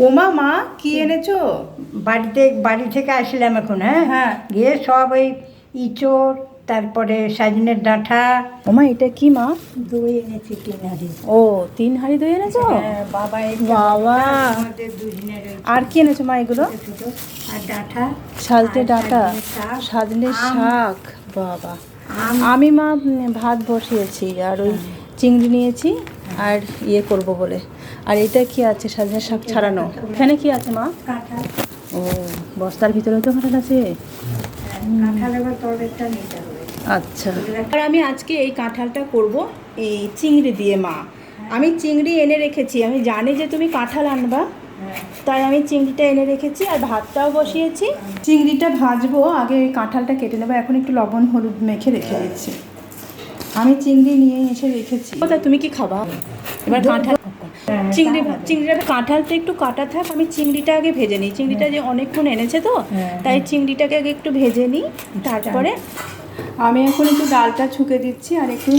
ওমা মা কি এনেছো? বাড়ি থেকে আসলাম এখন। হ্যাঁ হ্যাঁ। গিয়ে সব ওই ইঁচড়, তারপরে সজনের ডাঁটা। ওমা এটা কি মা? দই এনেছি 3 হাঁড়ি। ও 3 হাঁড়ি দই এনেছো? হ্যাঁ বাবা বাবা। আমাদের দুজনের আর কি এনেছো মা এগুলো? ছোট আর ডাঁটা, সাজনে ডাঁটা, শাক, সাজনে আম। শাক। বাবা। আম। আমি মা ভাত বসিয়েছি আর ওই চিংড়ি নিয়েছি আর ইয়ে করব বলে। আর এটা কি আছে? সাজনে শাক ছাড়ানো। এখানে কি আছে মা? কাঁঠাল। ও বস্তার ভিতরে তো কাঁঠাল আছে। কাঁঠাল এবার তরকারিটা নিতে হবে। আচ্ছা। আর আমি আজকে এই কাঁঠালটা করব এই চিংড়ি দিয়ে মা। আমি চিংড়ি এনে রেখেছি, আমি জানি যে তুমি কাঁঠাল আনবা, তাই আমি চিংড়িটা এনে রেখেছি আর ভাতটাও বসিয়েছি। চিংড়িটা ভাজবো, আগে কাঁঠালটা কেটে নেবো। এখন একটু লবণ হলুদ মেখে রেখে দিচ্ছি। আমি চিংড়ি নিয়ে এসে রেখেছি। কোথায় তুমি কি খাবা? এবার কাঁঠাল চিংড়িটা কাঁঠালটা একটু কাটা থাক, আমি চিংড়িটা আগে ভেজে নিই। চিংড়িটা যে অনেকক্ষণ এনেছে তো, তাই চিংড়িটাকে আগে একটু ভেজে নিই, তারপরে আমি এখন একটু ডালটা ছুঁকে দিচ্ছি আর একটু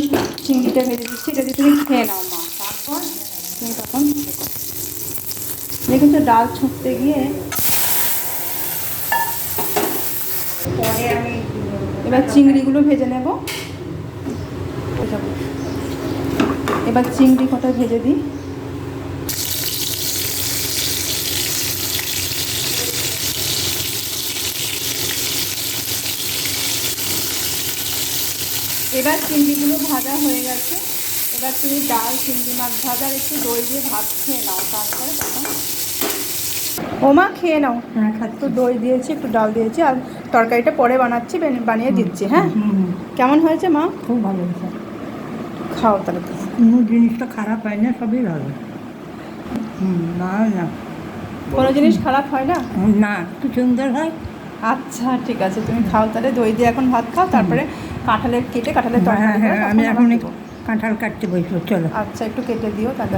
চিংড়িটা ভেজে দিচ্ছি। এটা দিয়ে তুমি খেয়ে নাও মা, তারপর তুমি তখন দেখুন তো ডাল ছুঁকতে গিয়ে পরে আমি এবার চিংড়িগুলো ভেজে নেব। এবার চিংড়ি কটা ভেজে দিই। এবার চিংড়িগুলো ভাজা হয়ে গেছে। এবার তুমি ডাল, চিংড়ি মাছ ভাজা আর একটু দই দিয়ে ভাত খেয়ে নাও, তারপরে তখন ওমা খেয়ে নাও। হ্যাঁ একটু দই দিয়েছি, একটু ডাল দিয়েছি আর তরকারিটা পরে বানাচ্ছি, বানিয়ে দিচ্ছি। হ্যাঁ কেমন হয়েছে মা? খুব ভালো হয়েছে। খাও তাহলে। কোনো জিনিসটা খারাপ হয় না, সবই ভালো। না না, কোনো জিনিস খারাপ হয় না? না খুব সুন্দর হয়। আচ্ছা ঠিক আছে, তুমি খাও তাহলে। দই দিয়ে এখন ভাত খাও, তারপরে কাঁঠালের তরকারি হ্যাঁ করে আমি তখন এখন আবার দেবো। কাঁঠাল কাটতে বসবো, চলো। আচ্ছা একটু কেটে দিও তাহলে।